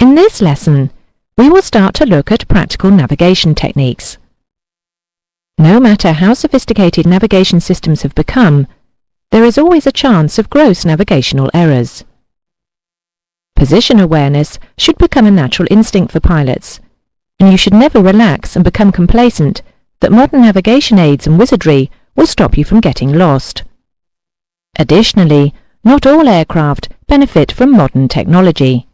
In this lesson, we will start to look at practical navigation techniques. No matter how sophisticated navigation systems have become, there is always a chance of gross navigational errors. Position awareness should become a natural instinct for pilots, and you should never relax and become complacent that modern navigation aids and wizardry will stop you from getting lost. Additionally, not all aircraft benefit from modern technology.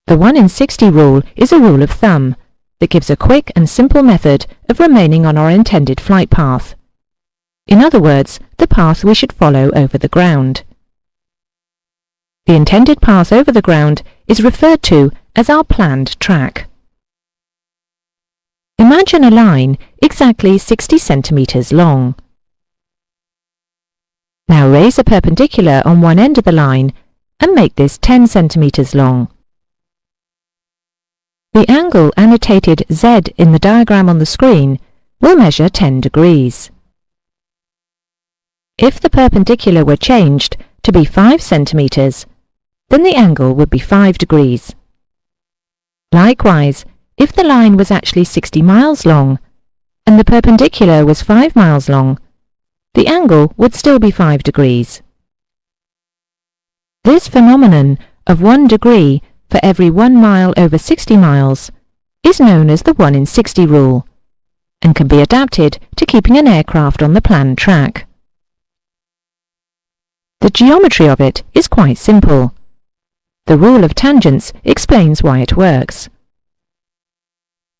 The 1 in 60 rule is a rule of thumb that gives a quick and simple method of remaining on our intended flight path. In other words, the path we should follow over the ground. The intended path over the ground is referred to as our planned track. Imagine a line exactly 60 centimeters long. Now raise a perpendicular on one end of the line and make this 10 centimeters long. The angle annotated Z in the diagram on the screen will measure 10 degrees. If the perpendicular were changed to be 5 centimeters, then the angle would be 5 degrees. Likewise, if the line was actually 60 miles long and the perpendicular was 5 miles long, the angle would still be 5 degrees. This phenomenon of 1 degree for every 1 mile over 60 miles is known as the 1 in 60 rule and can be adapted to keeping an aircraft on the planned track. The geometry of it is quite simple. The rule of tangents explains why it works.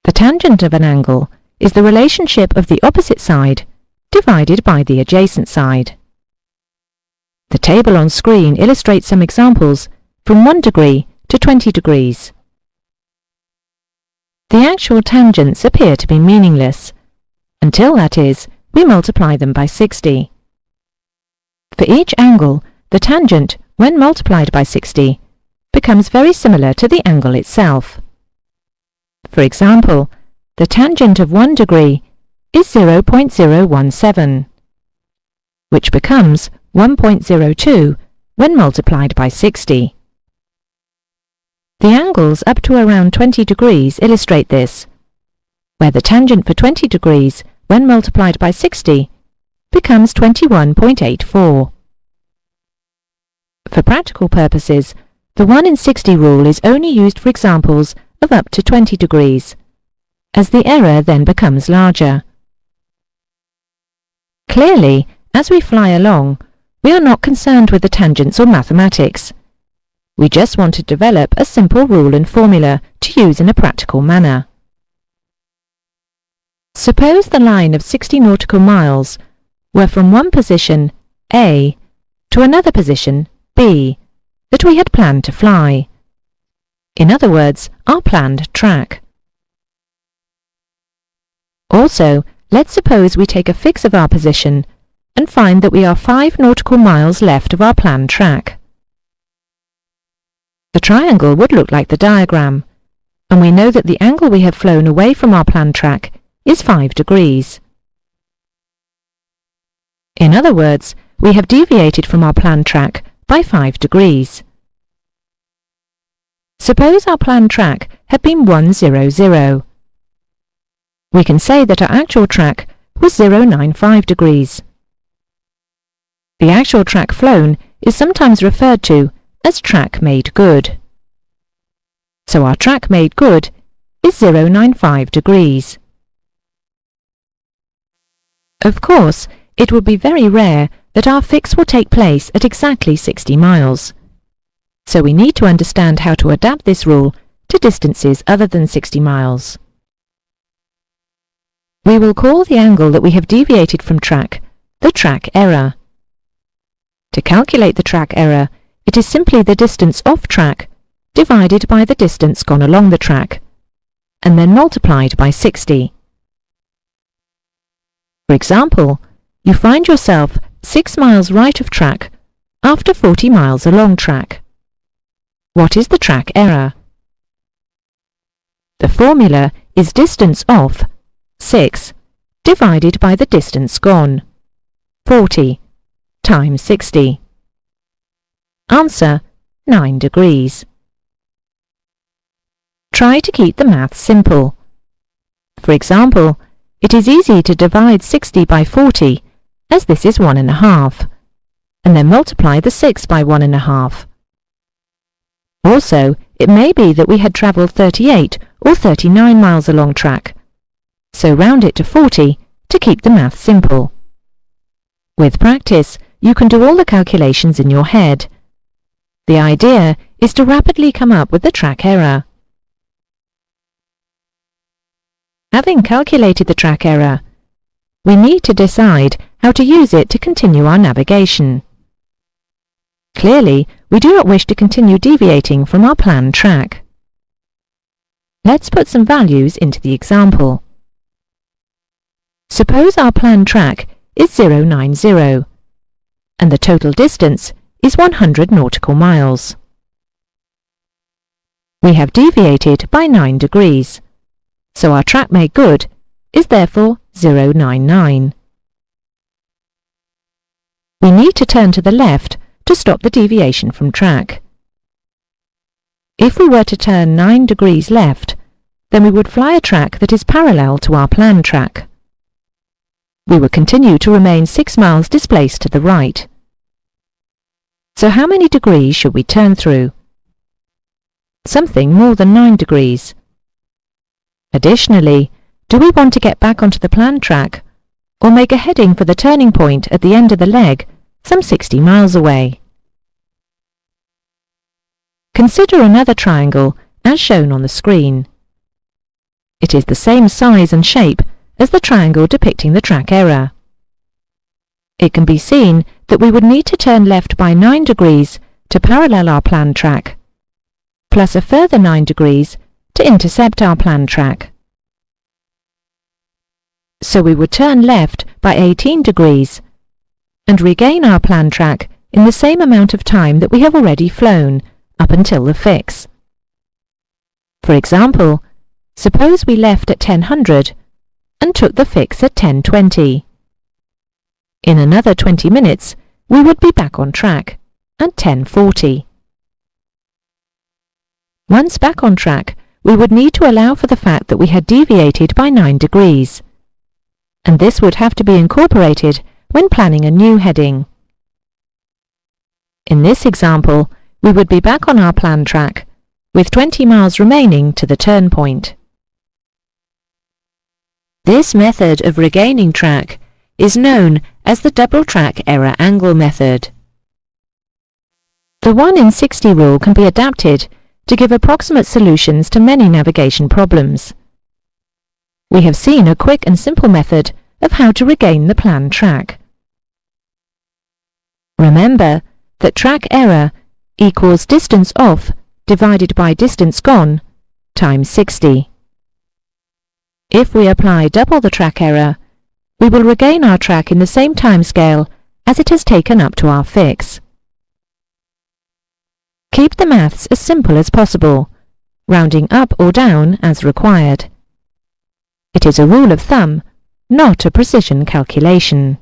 The tangent of an angle is the relationship of the opposite side divided by the adjacent side. The table on screen illustrates some examples from 1 degree to 20 degrees. The actual tangents appear to be meaningless, until, that is, we multiply them by 60. For each angle, the tangent, when multiplied by 60, becomes very similar to the angle itself. For example, the tangent of 1 degree is 0.017, which becomes 1.02 when multiplied by 60. The angles up to around 20 degrees illustrate this, where the tangent for 20 degrees, when multiplied by 60, becomes 21.84. For practical purposes, the 1 in 60 rule is only used for examples of up to 20 degrees, as the error then becomes larger. Clearly, as we fly along, we are not concerned with the tangents or mathematics. We just want to develop a simple rule and formula to use in a practical manner. Suppose the line of 60 nautical miles were from one position, A, to another position, B, that we had planned to fly. In other words, our planned track. Also, let's suppose we take a fix of our position and find that we are 5 nautical miles left of our planned track. The triangle would look like the diagram, and we know that the angle we have flown away from our planned track is 5 degrees. In other words, we have deviated from our planned track by 5 degrees. Suppose our planned track had been 100. We can say that our actual track was 095 degrees. The actual track flown is sometimes referred to as track made good. So our track made good is 095 degrees. Of course, it would be very rare that our fix will take place at exactly 60 miles. So we need to understand how to adapt this rule to distances other than 60 miles. We will call the angle that we have deviated from track the track error. To calculate the track error, it is simply the distance off track divided by the distance gone along the track, and then multiplied by 60. For example, you find yourself 6 miles right of track after 40 miles along track. What is the track error? The formula is distance off, 6, divided by the distance gone, 40, times 60. Answer, 9 degrees. try to keep the maths simple. For example, it is easy to divide 60 by 40, as this is 1.5, and then multiply the 6 by 1.5. Also, it may be that we had travelled 38 or 39 miles along track, so round it to 40 to keep the maths simple. With practice, you can do all the calculations in your head. The idea is to rapidly come up with the track error. Having calculated the track error, we need to decide how to use it to continue our navigation. Clearly, we do not wish to continue deviating from our planned track. Let's put some values into the example. Suppose our planned track is 090, and the total distance is 100 nautical miles. We have deviated by 9 degrees, so our track made good is therefore 099. We need to turn to the left to stop the deviation from track. If we were to turn 9 degrees left, then we would fly a track that is parallel to our planned track. We would continue to remain 6 miles displaced to the right. So how many degrees should we turn through? Something more than 9 degrees. Additionally, do we want to get back onto the planned track, or make a heading for the turning point at the end of the leg, some 60 miles away? Consider another triangle as shown on the screen. It is the same size and shape as the triangle depicting the track error. It can be seen that we would need to turn left by 9 degrees to parallel our planned track, plus a further 9 degrees to intercept our planned track. So we would turn left by 18 degrees and regain our planned track in the same amount of time that we have already flown up until the fix. For example, suppose we left at 1000 and took the fix at 1020. In another 20 minutes, we would be back on track at 1040. Once back on track, we would need to allow for the fact that we had deviated by 9 degrees, and this would have to be incorporated when planning a new heading. In this example, we would be back on our planned track, with 20 miles remaining to the turn point. This method of regaining track is known as the double track error angle method. The 1 in 60 rule can be adapted to give approximate solutions to many navigation problems. We have seen a quick and simple method of how to regain the planned track. Remember that track error equals distance off divided by distance gone times 60. If we apply double the track error, we will regain our track in the same timescale as it has taken up to our fix. Keep the maths as simple as possible, rounding up or down as required. It is a rule of thumb, not a precision calculation.